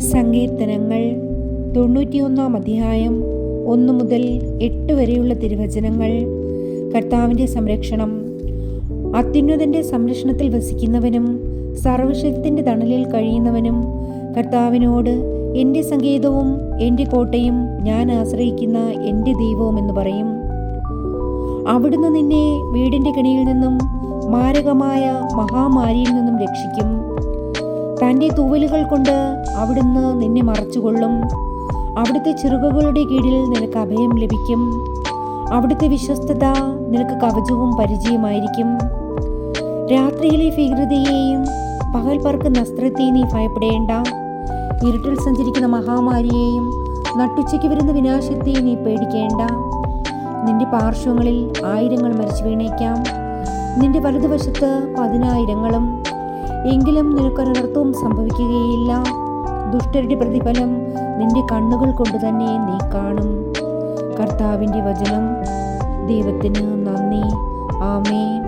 സങ്കീർത്തനങ്ങൾ 91 അധ്യായം 1 മുതൽ 8 വരെയുള്ള തിരുവചനങ്ങൾ. കർത്താവിൻ്റെ സംരക്ഷണം. അത്യുന്നതൻ്റെ സംരക്ഷണത്തിൽ വസിക്കുന്നവനും സർവശക്തൻ്റെ തണലിൽ കഴിയുന്നവനും കർത്താവിനോട്, എൻ്റെ സങ്കേതവും എൻ്റെ കോട്ടയും ഞാൻ ആശ്രയിക്കുന്ന എൻ്റെ ദൈവവും എന്ന് പറയും. അവിടുന്ന് നിന്നെ വീടിൻ്റെ കെണിയിൽ നിന്നും മാരകമായ മഹാമാരിയിൽ നിന്നും രക്ഷിക്കും. തൻ്റെ തൂവലുകൾ കൊണ്ട് അവിടുന്ന് നിന്നെ മറച്ചുകൊള്ളും. അവിടുത്തെ ചിറകുകളുടെ കീഴിൽ നിനക്ക് അഭയം ലഭിക്കും. അവിടുത്തെ വിശ്വസ്തത നിനക്ക് കവചവും പരിചയമായിരിക്കും. രാത്രിയിലെ ഭീകരതയെയും പകൽ പറക്കുന്ന അസ്ത്രത്തെയും നീ ഭയപ്പെടേണ്ട. ഇരുട്ടിൽ സഞ്ചരിക്കുന്ന മഹാമാരിയെയും നട്ടുച്ചയ്ക്ക് വരുന്ന വിനാശത്തെയും നീ പേടിക്കേണ്ട. നിന്റെ പാർശ്വങ്ങളിൽ 1000 മരിച്ചു വീണേക്കാം, നിന്റെ വലതുവശത്ത് 10,000. എങ്കിലും നിനക്കൊരനർത്ഥവും സംഭവിക്കുകയില്ല. ദുഷ്ടരുടെ പ്രതിഫലം നിന്റെ കണ്ണുകൾ കൊണ്ട് തന്നെ നീ കാണും. കർത്താവിൻ്റെ വചനം. ദൈവത്തിന് നന്ദി. ആമേൻ.